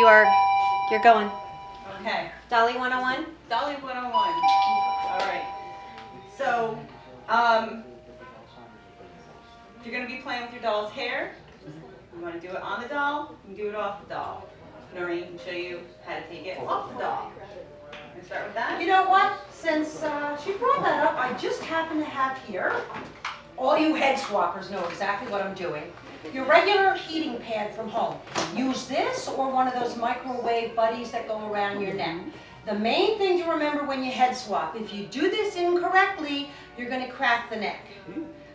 you're going. Okay. Dolly 101? Dolly 101. All right. So, if you're going to be playing with your doll's hair, you want to do it on the doll, you can do it off the doll. Noreen can show you how to take it off the doll. Can we start with that? You know what? Since she brought that up, I just happen to have here, all you head swappers know exactly what I'm doing. Your regular heating pad from home. Use this or one of those microwave buddies that go around your neck. The main thing to remember when you head swap, if you do this incorrectly, you're going to crack the neck.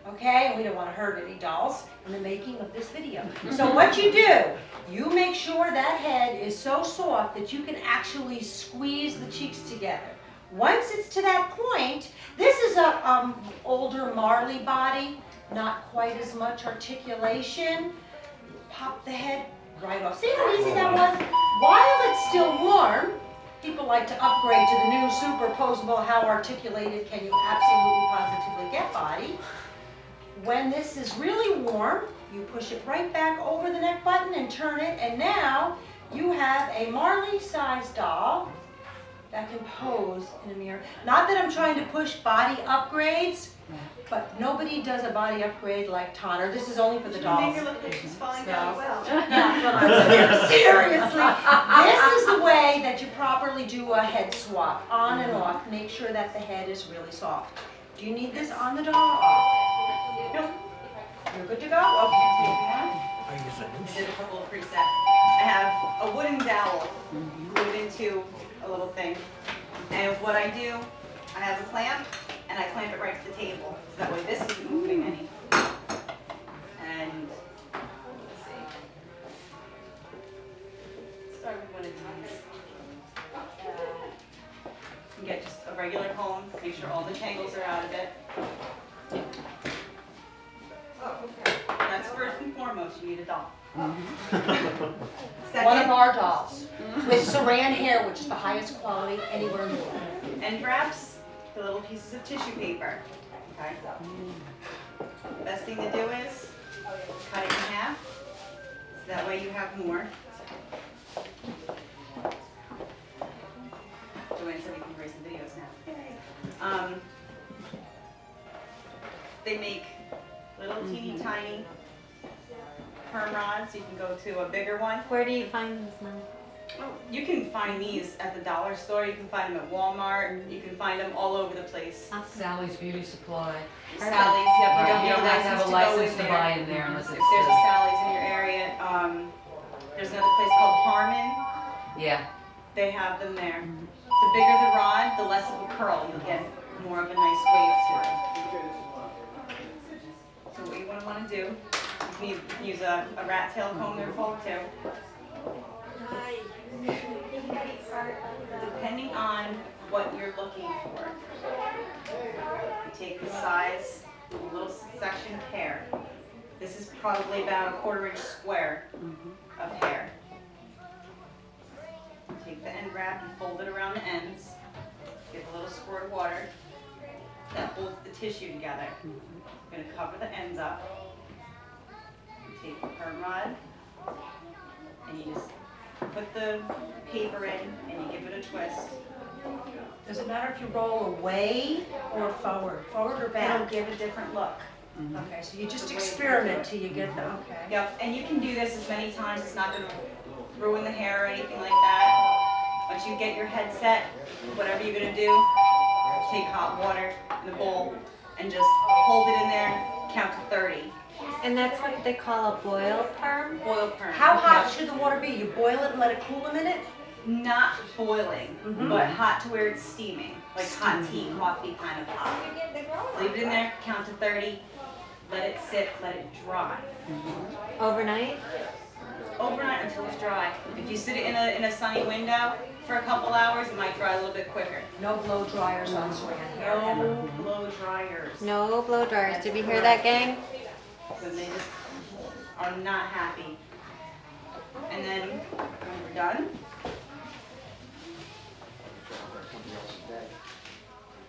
Okay? And we don't want to hurt any dolls in the making of this video. So what you do, you make sure that head is so soft that you can actually squeeze the cheeks together. Once it's to that point, this is a older Marley body, not quite as much articulation. Pop the head right off. See how easy that was? While it's still warm, people like to upgrade to the new superposable, how articulated can you absolutely positively get body. When this is really warm, you push it right back over the neck button and turn it, and now you have a Marley-sized doll that can pose in a mirror. Not that I'm trying to push body upgrades, but nobody does a body upgrade like Tonner. This is only for the dolls. Make her look like she's falling down well. Yeah, seriously, this is the way that you properly do a head swap, on and off. Make sure that the head is really soft. Do you need this on the doll or off? Nope. You're good to go? Okay. I did a couple of presets. I have a wooden dowel glued into a little thing. And what I do, I have a clamp, and I clamp it right to the table. So that way this isn't moving any. And, let's see. Start with one of these. You get just a regular comb, make sure all the tangles are out of it. That's first and foremost, you need a doll. Second, One of our dolls with saran hair, which is the highest quality anywhere in the world. end wraps, the little pieces of tissue paper. Okay. Best thing to do is cut it in half, so that way you have more. Joanne said we can erase the videos now. Yay. They make little teeny tiny perm rods. You can go to a bigger one. Where do you find these now? You can find these at the dollar store. You can find them at Walmart. You can find them all over the place. Sally's Beauty Supply. Sally's, yep, you don't You need don't have to have a license to there. buy in there unless If it's. there's a Sally's in your area, there's another place called Harmon. Yeah. They have them there. The bigger the rod, the less of a curl. You'll get more of a nice wave to it. So what you want to do, you can use a rat tail comb, they're called too. Depending on what you're looking for, you take the size, a little section of hair. This is probably about a 1/4 inch square of hair. Take the end wrap and fold it around the ends. Give a little squirt of water. That holds the tissue together. You're going to cover the ends up. You take the perm rod and you just put the paper in and you give it a twist. Does it matter if you roll away or forward? Forward or It'll back? give a different look. Okay, so you just experiment till you get the, okay. Yep, and you can do this as many times. It's not going to ruin the hair or anything like that. Once you get your head set, whatever you're going to do, take hot water in the bowl and just hold it in there, count to 30. And that's what they call a boil perm? Boil perm. How hot Yep. should the water be? You boil it and let it cool a minute? Not boiling, but hot to where it's steaming. Like hot tea, coffee kind of hot. Leave it in there, count to 30, let it sit, let it dry. Overnight? Overnight until it's dry. If you sit it in a sunny window for a couple hours, it might dry a little bit quicker. No blow dryers on saran hair. No blow dryers. No blow dryers. Did we hear that, gang? So they just are not happy. And then when we're done,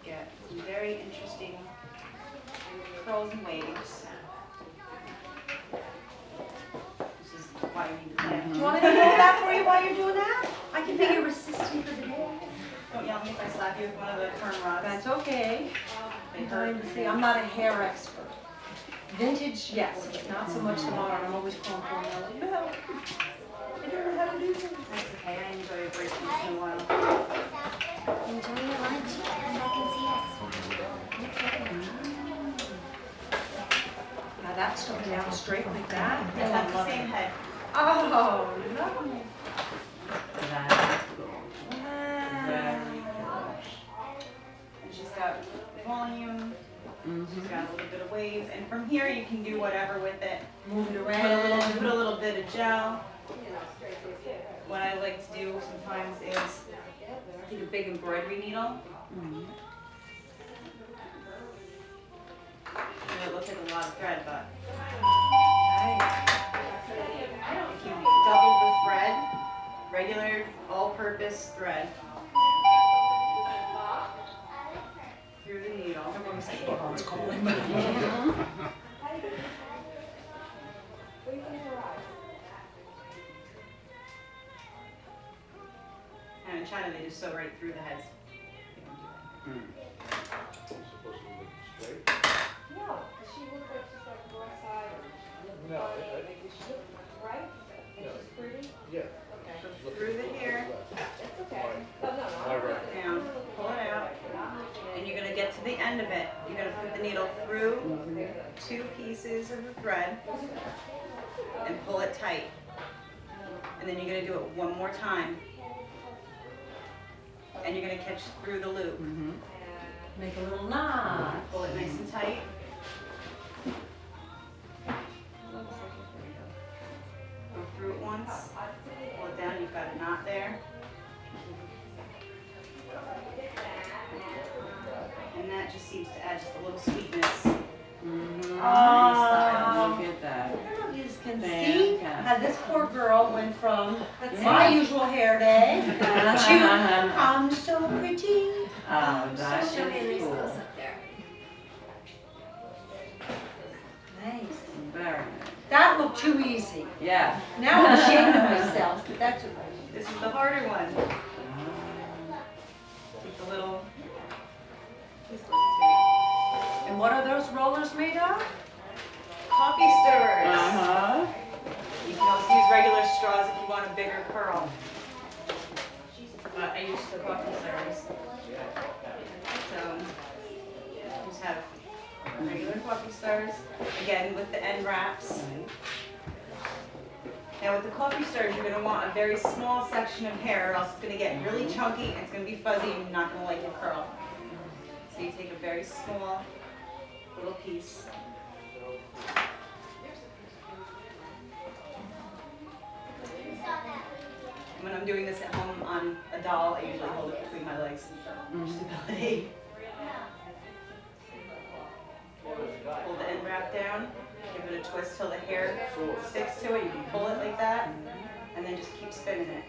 get some very interesting curls and waves. This is why you need the plan. Do you want me to hold that for you while you're doing that? I can be your assistant for the day. Don't yell at me if I slap you with one of the perm rods. That's okay. They hurt. See, I'm not a hair expert. Vintage, yes, but not so much the modern. I'm always calling for no. No, I don't know how to do this. That's okay, I enjoy a break once in a while. Enjoy your lunch. Come back and see us. Now that's going down straight like that. Yeah, that's the same head. Oh, lovely. That's cool. Wow. And she's got volume, she's got a little bit of wave, and from here you can do whatever with it. Move it Put a little bit of gel. What I like to do sometimes is take a big embroidery needle. And it looks like a lot of thread, but if you double the thread, regular all-purpose thread, through the needle. It's calling. And in China, they just sew right through the heads. They don't do No, she looked like she's like cross-eyed. No, Right? And she's pretty? yeah. Okay. that. Through the hair, It's okay. Oh, no, My no. right. down, pull it out, and you're gonna get to the end of it. You're gonna put the needle through 2 pieces of the thread and pull it tight. And then you're gonna do it one more time. And you're gonna catch through the loop. Make a little knot. Pull it nice and tight. Go through it once, pull it down, you've got a knot there. And that just seems to add just a little sweetness. Ah. Look at that. I don't know if you can see Fantastic. how this poor girl went from my usual hair day to I'm so pretty. Oh, that Show me a nice is cool. close-up there. Nice. Very nice. That looked too easy. Yeah. Now I'm ashamed of myself, but that's okay. This is the harder one. Take the little. And what are those rollers made of? Coffee stirrers. Uh-huh. You can also use regular straws if you want a bigger curl. But I use the coffee stirrers. So just have regular coffee stirrers, again with the end wraps. Now with the coffee stirrers, you're going to want a very small section of hair, or else it's going to get really chunky and it's going to be fuzzy and you're not going to like your curl. So you take a very small little piece. When I'm doing this at home on a doll, I usually hold it between my legs for stability. Hold the end wrap down, give it a twist till the hair sticks to it. You can pull it like that, and then just keep spinning it.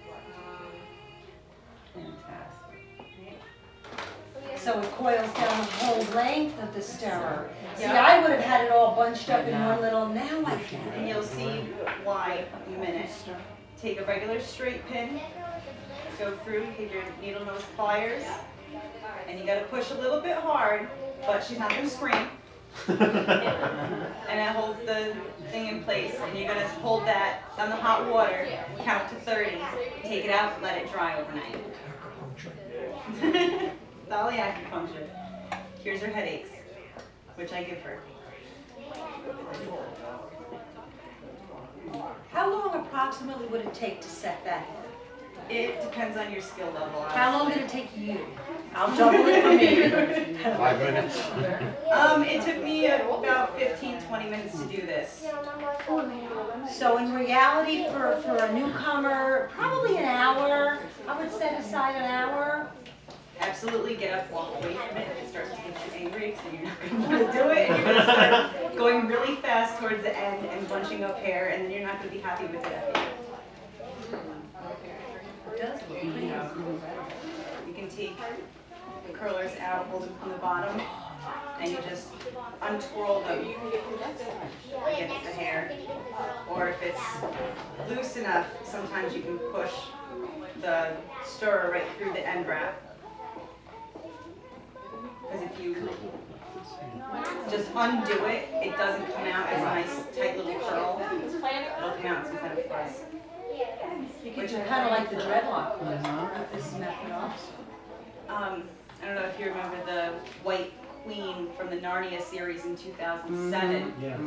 Fantastic. So it coils down the whole length of the stirrer. See, Yeah. I would have had it all bunched up in one little, now I And can. you'll see why in a minute. Take a regular straight pin, go through, take your needle nose pliers, and you gotta push a little bit hard, but she's not gonna scream. And it holds the thing in place, and you're gonna hold that on the hot water, count to 30, take it out, let it dry overnight. Dolly acupuncture cures her headaches, which I give her. How long approximately would it take to set that head? It depends on your skill level. How long did it take you? I'll double it for me. 5 minutes. It took me about 15-20 minutes to do this. So in reality, for a newcomer, probably an hour. I would set aside an hour. Absolutely get up, walk away from it. If it starts to get you angry, because then you're not going to want to do it. And you're going to start going really fast towards the end and bunching up hair, and then you're not going to be happy with it at the end. It does look pretty. You can take the curlers out, hold them from the bottom, and you just untwirl them against the hair. Or if it's loose enough, sometimes you can push the stirrer right through the end wrap. Because if you just undo it, it doesn't come out as a nice tight little curl. It'll come out in some kind of fuzz. Which are kind of like the dreadlock with this method also. I don't know if you remember the White Queen from the Narnia series in 2007. Yeah.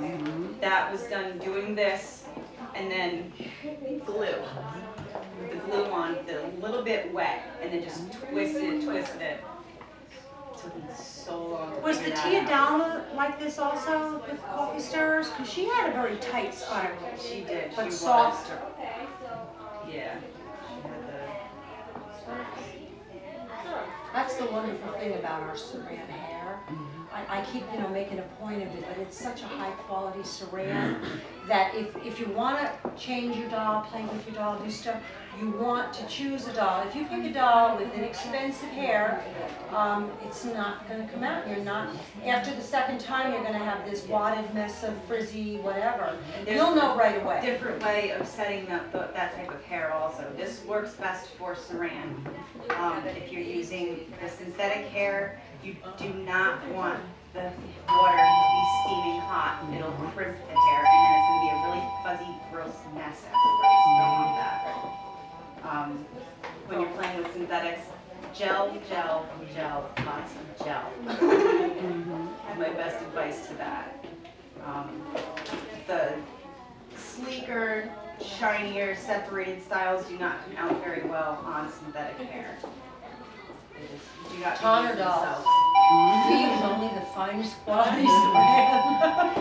That was done doing this and then glue. With the glue on, a little bit wet, and then just twisted it. It took me so long to Was the figure that Tia out. Downer like this also with coffee stirrers? Because she had a very tight spiral, She did. but She was. softer. Yeah. She had That's the wonderful thing about our saran hair. I keep, making a point of it, but it's such a high quality saran that if you want to change your doll, play with your doll, do stuff, you want to choose a doll. If you pick a doll with inexpensive hair, it's not going to come out. You're not, after the second time, you're going to have this wadded mess of frizzy whatever. You'll know right a away. different way of setting up that type of hair also. This works best for saran. If you're using the synthetic hair, you do not want the water to be steaming hot. It'll crimp the hair, and then it's going to be a really fuzzy, gross mess afterwards. You don't want that. When you're playing with synthetics, gel, lots of gel. My best advice to that. The sleeker, shinier, separated styles do not come out very well on synthetic hair. They just do not Toner behave dolls. themselves. We use only the finest quality saran.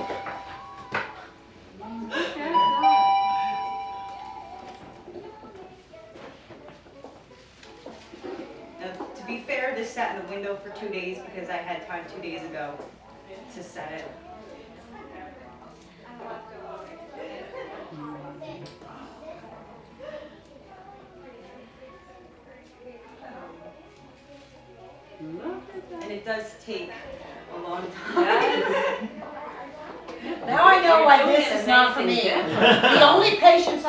Now, to be fair, this sat in the window for 2 days because I had time 2 days ago to set it. And it does take a long time. Now I know why You're doing this is not for me. amazing. The only patience I